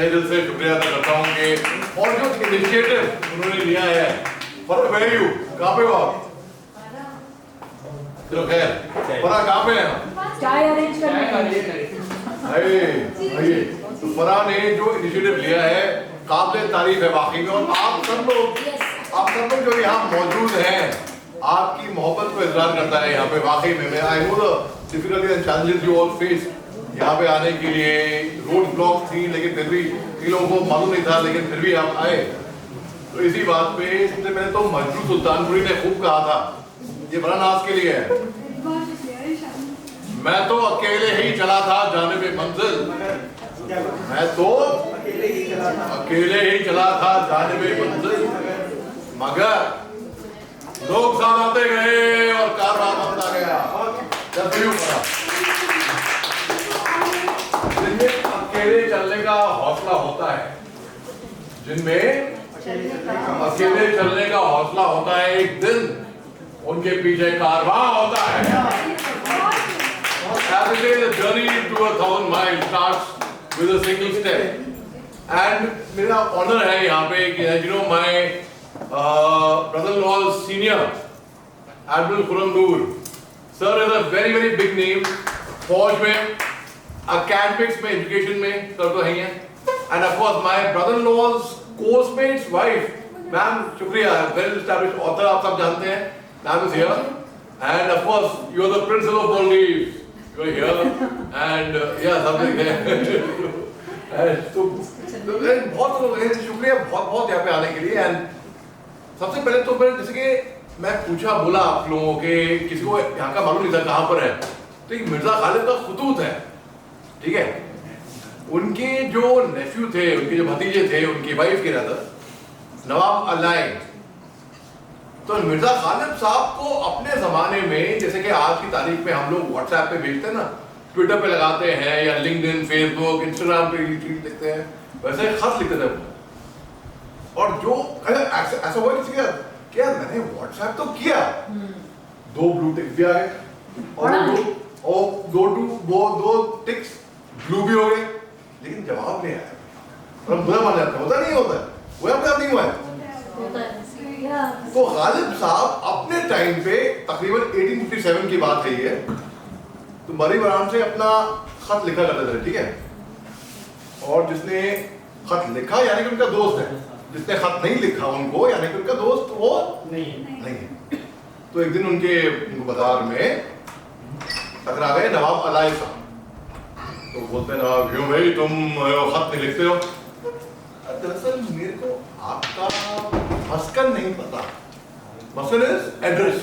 तहे दिल से शुक्रिया अदा करता हूँ कि और जो इनिशिएटिव उन्होंने लिया है। फरक है यू कहाँ पे हो आप? चलो खैर, फरह कहाँ पे है? चाय अरेंज करने आइए। तो फरह ने जो इनिशिएटिव लिया है काबिल तारीफ है वाकई में। और आप सब लोग जो यहाँ मौजूद हैं, आपकी मोहब्बत को इजहार करता है यहाँ पे वाकई में। मैं I know the difficulties and challenges you all face. यहाँ पे आने के लिए रोड ब्लॉक थी, लेकिन फिर भी कई लोगों को मालूम नहीं था, लेकिन फिर भी आप आए। तो इसी बात पे सबसे पहले तो मजरू सुल्तानपुरी ने खूब कहा था, ये बड़ा नाज के लिए है। मैं तो अकेले ही चला था जानिबे मंजिल, मैं तो अकेले ही चला था जानिबे मंजिल, मगर लोग साथ आते गए और कारवां बनता गया। जिनमें अकेले चलने का हौसला होता है, जिनमें अकेले चलने का हौसला होता है, एक दिन उनके पीछे कारवां होता है। As they say, the journey to 1,000 miles starts with a single step. And मेरा honor है यहाँ पे कि you know my brother-in-law's senior Admiral Khurram Noor sir is a very very big name फौज में, academics में, education में sir तो है ही हैं। And of course my brother-in-law's course-mate's wife, ma'am शुक्रिया, well established author आप सब जानते हैं, ma'am is here. And of course you are the princess of Maldives. You're here and yeah, something there. तो बहुत लोग हैं, शुक्रिया बहुत यहाँ पे आने के लिए। एंड सबसे पहले तो मैं जैसे कि मैं पूछा बोला आप लोगों के, किसी को यहाँ का मालूम नहीं था कहाँ पर है, तो एक मिर्जा खालिद का खतूत है, ठीक है। उनके जो नेफ्यू थे, उनके जो भतीजे थे, उनकी वाइफ के रहता नवाब अलाई, तो मिर्जा खालिद साहब को अपने जमाने में, जैसे कि आज की तारीख में हम लोग व्हाट्सएप पे भेजते हैं ना, ट्विटर पे लगाते हैं या लिंक्डइन, फेसबुक, इंस्टाग्राम पे रीट्वीट लिखते हैं, वैसे खत लिखते थे। और जो ऐसा हुआ किसी का क्या, मैंने व्हाट्सएप तो किया, 2 ब्लू टिक भी आ गए और दो टिक्स ब्लू भी हो गए, लेकिन जवाब नहीं आया। और बुरा मान जाता होता नहीं होता, वो अपने आप नहीं हुआ है। तो गालिब साहब अपने टाइम पे तकरीबन 1857 की बात है ये, तो मरी बरान से अपना खत लिखा करते थे, ठीक है। और जिसने खत लिखा यानी कि उनका दोस्त है, जिसने खत नहीं लिखा उनको यानी कि उनका दोस्त वो नहीं है। तो एक दिन उनके बाजार में टकरा गए नवाब अलाई साहब। तो बोलते हैं नवाब क्यों भाई तुम खत नहीं लिखते हो? दरअसल मेरे को आपका मस्कन नहीं पता, मस्कन is address,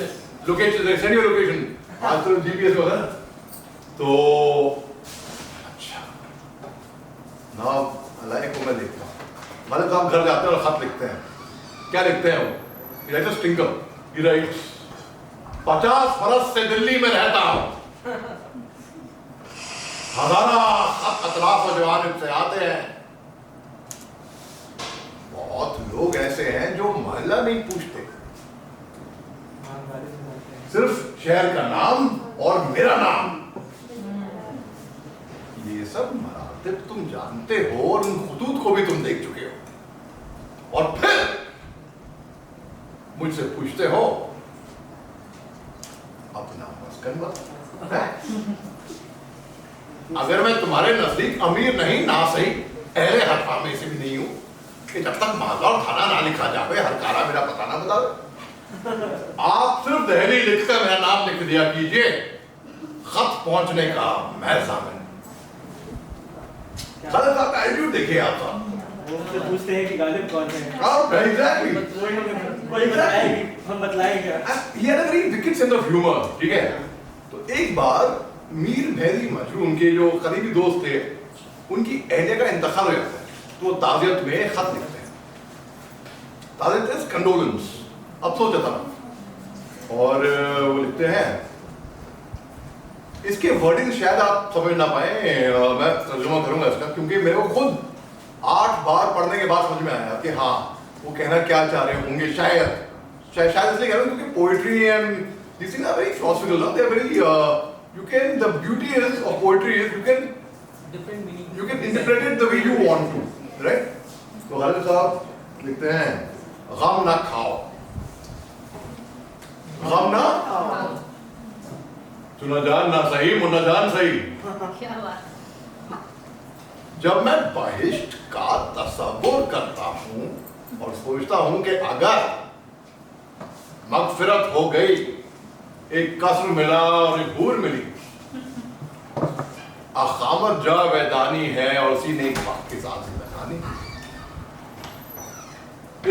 location, send your location, आज तो जीपीएस होता है। तो अच्छा नवाब अलाई को मैं देखता हूँ, मतलब आप घर जाते हैं और खत लिखते हैं, क्या लिखते हैं वो? He writes a stinker. He writes 50 बरस से दिल्ली में रहता हूँ, हजारा खत अतराफ और जवानिब से आते हैं, बहुत लोग ऐसे हैं जो मोहल्ला नहीं पूछते, सिर्फ शहर का नाम और मेरा नाम। ये सब मरातिब तुम जानते हो और उन खुतूत को भी तुम देख चुके हो, और फिर मुझसे पूछते हो अपना मस्कन बता। अगर मैं तुम्हारे नजदीक अमीर नहीं, ना सही अहले हरफा में से भी नहीं हूं कि जब तक मालदार थाना ना लिखा जावे, हरकारा मेरा पता ना बतावे। आप सिर्फ दहली लिखकर मेरा नाम लिख दिया कीजिए, खत पहुंचने का मैं जामिन। खालिद साहब का एटीट्यूड देखिए आप साहब, वो मुझसे पूछते हैं कि गालिब कौन है? एग्जैक्टली, कोई बताएगी, हम बतलाएंगे। He had a very wicked sense of humor, ठीक है। तो एक बार मीर भैरी मजरू, उनके जो करीबी दोस्त थे, उनकी अहलिया का इंतकाल हो जाता है, तो ताज़ियत में खत लिखते हैं, ताज़ियत इज कंडोलेंस, अफसोस जताना, और वो लिखते हैं। इसके वर्डिंग शायद आप समझ ना पाए, मैं तर्जुमा करूंगा इसका, क्योंकि मेरे को खुद 8 बार पढ़ने के बाद समझ में आया कि हाँ वो कहना क्या चाह रहे होंगे, शायद इसलिए कह रहा हूँ क्योंकि poetry and this things are very philosophical, they are very, you can, the beauty is of poetry is you can interpret it the way you want to, right? तो खालिद साहब लिखते हैं गम ना खाओ, गम ना चुना जान ना सही मुन्ना जान सही। क्या बात। जब मैं बहिष्ट का तसव्वुर करता हूं और सोचता हूं कि अगर मगफिरत हो गई, एक कसर मिला और एक हूर मिली, अखामत जावेदानी है और उसी ने एक वक्त के साथ जिंदगानी।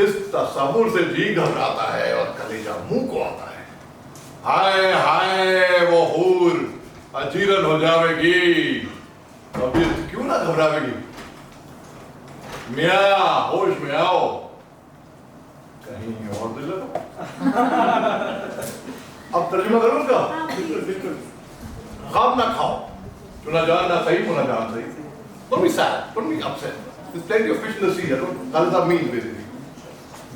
इस तसव्वुर से जी घबराता है और कलेजा मुंह को आता है। हाय हाय वो हूर अजीरन हो जाएगी, अभी क्यों ना घबरावेगी। मियां होश में आओ, कहीं और दिल लगाओ। अब तर्जुमा करो उसका। बिल्कुल बिल्कुल। गम ना खाओ, चुना जान ना सही मुन्ना जान सही। Don't be sad, don't be upset. There's plenty of fish in the sea. I don't. That is the mean basically.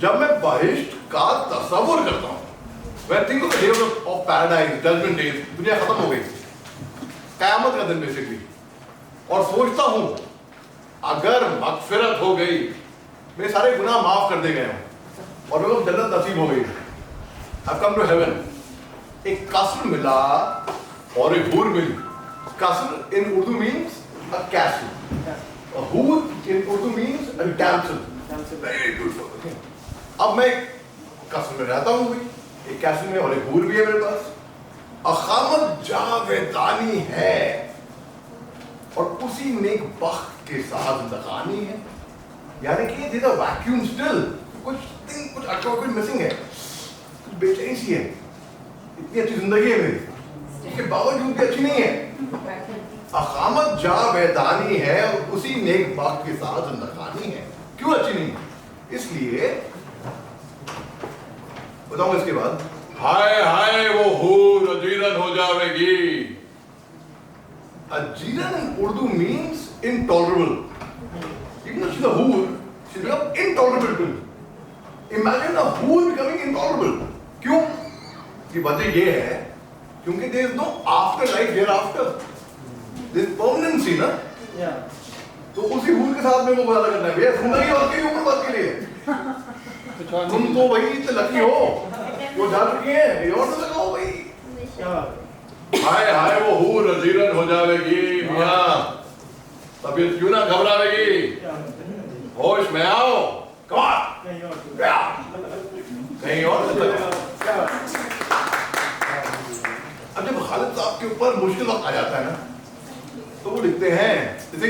जब मैं बहिष्ट का तसव्वुर करता हूँ, when I think of the day of paradise, judgment day, दुनिया खत्म हो गई, क़यामत का दिन बेसिकली, और सोचता हूँ अगर मगफिरत हो गई, मेरे सारे गुनाह माफ कर दे गए हों और मेरे को जन्नत नसीब हो गई, I've come to heaven, एक कसर मिला और एक हूर मिली। कसर in Urdu means a castle, a हूर in Urdu means a damsel, very beautiful। अब मैं कसर में रहता हूँ, एक कैसल में और एक हूर भी है मेरे पास, अखामत जावेदानी है और उसी नेक बख्त के साथ जिंदगानी है। यानी कि दिस अ वैक्यूम स्टिल, कुछ अटका कुछ मिसिंग है, कुछ बेचैनी सी है। इतनी अच्छी जिंदगी है मेरी, उसके बावजूद भी अच्छी नहीं है। अखामत जावेदानी है और उसी नेक बख्त के साथ जिंदगानी है। क्यों अच्छी नहीं? इसलिए बताऊं इसके बाद, हाय हाय वो हूर अजीरन हो जाएगी। अजीरन in Urdu means intolerable. Even though she's a hoor, she's become intolerable to me. Imagine a hoor becoming intolerable. क्यों? की वजह ये है क्योंकि there is no after life hereafter. There is permanency ना? तो उसी हूर के साथ में वो गुजारा करना है भैया, जिंदगी और की उम्र बात के लिए। तुम तो वही इतने लकी हो, वो जा चुकी है, ये और तो लगाओ भाई। हाय हाय वो हूर अजीरन हो जाएगी, मियां तबीयत क्यों ना घबरावेगी, होश में आओ, कहीं और अब जब खालिद साहब के ऊपर मुश्किल वक्त आ जाता है ना, तो वो लिखते हैं जैसे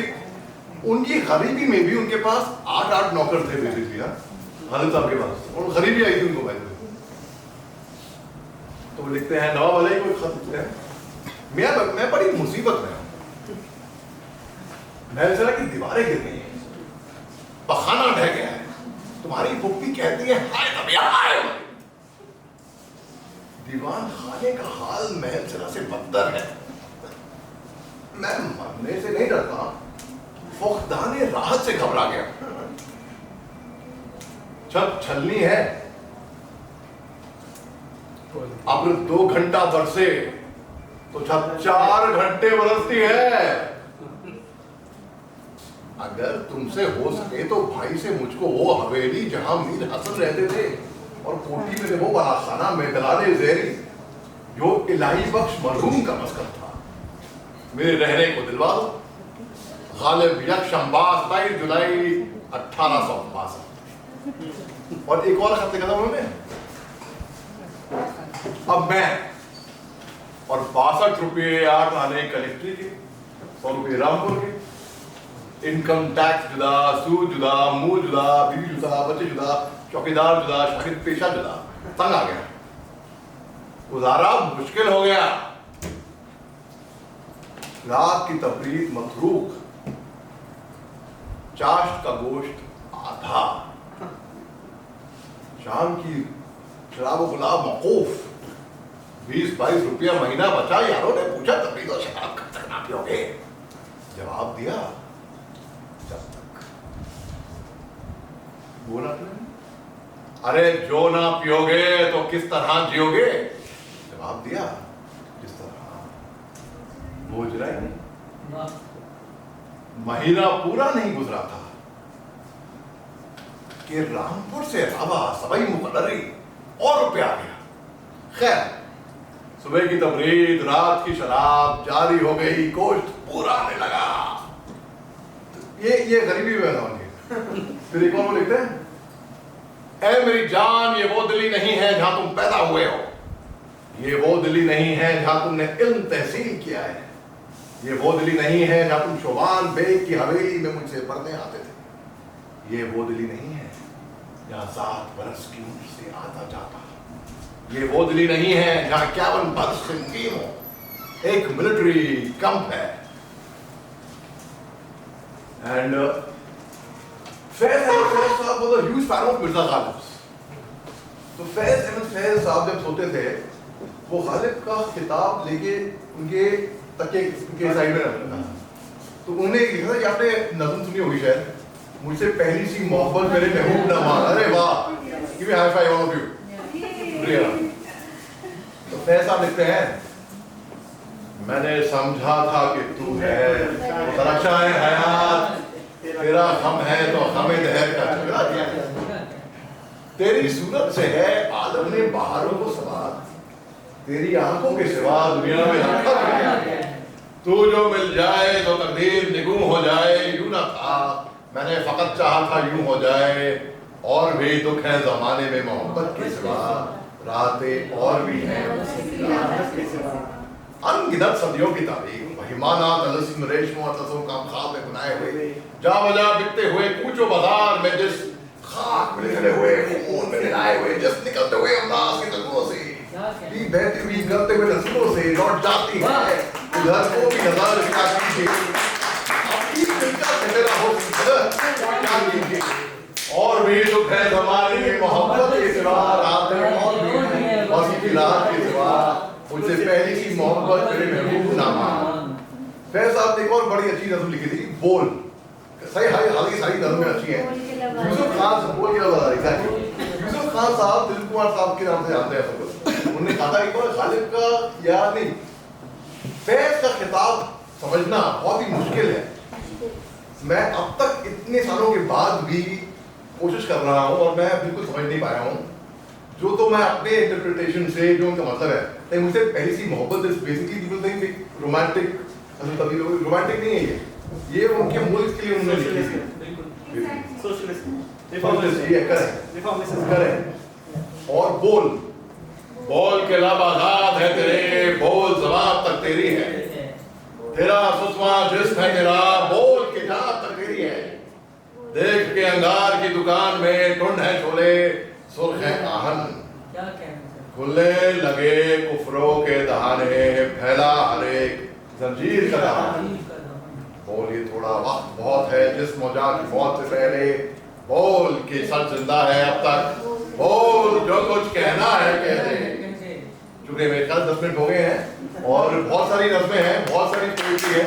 उनकी गरीबी में भी उनके पास 8 नौकर थे बेसिकली, खालिद साहब के पास, और गरीबी आई थी उनको भाई। तो वो लिखते हैं नवाब अली को खत लिखते हैं, मैं बड़ी मुसीबत में हूं, महलसरा की दीवारें गिर गई हैं, पखाना ढह गया है, तुम्हारी फुप्पी कहती है हाय तबिया हाय। दीवान खाने का हाल महलसरा से बदतर है। मैं मरने से नहीं डरता, फुकदाने राहत से घबरा गया। छत छलनी है, अब 2 घंटा बरसे तो छत 4 घंटे बरसती है। अगर तुमसे हो सके तो भाई से मुझको वो हवेली जहां मीर हसन रहते थे और कोठी में वो बड़ा खाना मेदलाने ज़ेरी जो इलाही बख्श मरहूम का मस्कन था, मेरे रहने को दिलवा दो। गालिब यकशंबा 27 जुलाई 1862। और एक और खत लिखा था उन्होंने, अब मैं और 62 रुपये 8 आने कलेक्ट्री के, 100 रुपये रामपुर के, इनकम टैक्स जुदा, सूद जुदा, मुंह जुदा, बीवी जुदा, बच्चे जुदा, चौकीदार जुदा, शागिर्द पेशा जुदा, तंग आ गया, गुजारा मुश्किल हो गया। रात की तफरीक मतरूक, चाश्त का गोश्त आधा, शाम की शराब गुलाब मौकूफ, 20-22 रुपया महीना बचा। यारों ने पूछा तफरीक और शराब कब तक ना पियोगे? जवाब दिया जब तक। बोला अरे जो ना पियोगे तो किस तरह जियोगे? जवाब दिया जिस तरह। बोझ रहा ही नहीं। महीना पूरा नहीं गुजरा था, कि रामपुर से अलावा सवाई मुकर्ररी और रुपया आ गया। खैर, सुबह की तबरीद, रात की शराब जारी हो गई, गोश्त पूरा आने लगा। तो ये गरीबी में होंगे। फिर एक और वो लिखते हैं, ऐ मेरी जान, ये वो दिल्ली नहीं है जहां तुम पैदा हुए हो, ये वो दिल्ली नहीं है जहां तुमने इल्म तहसील किया है, ये वो दिल्ली नहीं है जहां तुम शोभान बेग की हवेली में मुझसे पढ़ने आते थे, ये वो दिल्ली नहीं है जहां 7 बरस की उम्र से आता जाता, ये वो दिल्ली नहीं है जहां 51 बरस से मुकीम हो, एक मिलिट्री कैंप है। एंड फैज साहब was a huge fan of Mirza Ghalib. तो फैज साहब जब सोते थे, वो गालिब का खिताब लेके उनके तकिए के साइड में रखता था। तो उन्होंने लिखा था कि आपने नज़्म सुनी होगी शायद, मुझसे पहली सी मोहब्बत मेरे महबूब न मान। अरे वाह, give me high five all of you. शुक्रिया। तो फैज साहब लिखते हैं, मैंने समझा था कि तू है रक्षा है हयात, तेरा हम है तो हमें दहर का झगड़ा क्या है, तेरी सूरत से है आलम ने बहारों को सवार, तेरी आंखों के सिवा दुनिया में रखा क्या है, तू जो मिल जाए तो तकदीर निगूं हो जाए, यूं ना था मैंने फकत चाहा था यूं हो जाए, और भी दुख है जमाने में मोहब्बत के सिवा, रातें और भी हैं अनगिनत सदियों की तारीख, महिमाना तलस्म रेशमो अतसों का ख्वाब में बुनाए हुए, जा बजा बिकते हुए कूचो बाजार में, जिस खाक में निकले हुए खून में नहाए हुए, जिस निकलते हुए अंदाज के तलवों से, भी बहती हुई गलते हुए नस्लों से लौट जाती है इधर को भी नजर क्या कीजिए, अपनी दिलकश है मेरा हुस्न क्या कीजिए, और भी दुख है ज़माने में मोहब्बत के सिवा, रातें और भी हैं मौसी की रात के सिवा, मुझसे पहली सी मोहब्बत मेरे महबूब ना मान। फैज साहब ने एक और बड़ी अच्छी नज़्म लिखी थी, बोल। सही हालांकि सारी नज़्में अच्छी हैं। यूसुफ खान बोल की नज़्म एग्जैक्टली। यूसुफ खान साहब दिल कुमार साहब के नाम से जानते हैं सब लोग। उन्होंने कहा था कि गालिब का याद नहीं, फैज का खिताब समझना बहुत ही मुश्किल है। मैं अब तक इतने सालों के बाद भी कोशिश कर रहा हूँ और मैं बिल्कुल समझ नहीं पाया हूँ। जो तो मैं अपने इंटरप्रिटेशन से जो उनका मतलब है, मुझसे पहली सी मोहब्बत is basically people think romantic, कभी लोग रोमांटिक नहीं है ये उनके मुल्क के लिए उन्होंने लिखी थी। सोशलिस्ट ये करें। और बोल बोल के लब आजाद है तेरे, बोल जबान तक तेरी है, तेरा सुसमा जिस्म है तेरा, बोल के जान तक तेरी है, देख के अंगार की दुकान में टुंड है छोले, सुर्ख है आहन, खुलने लगे कुफरों के दहाने, फैला हर एक जंजीर का दहान, बोल ये थोड़ा वक्त बहुत है जिस्म जा की मौत से पहले, बोल के सच जिंदा है अब तक, बोल जो कुछ कहना है कह दे। चूंकि मेरे ख्याल 10 मिनट हो गए हैं और बहुत सारी नज़में हैं, बहुत सारी पोएट्री है।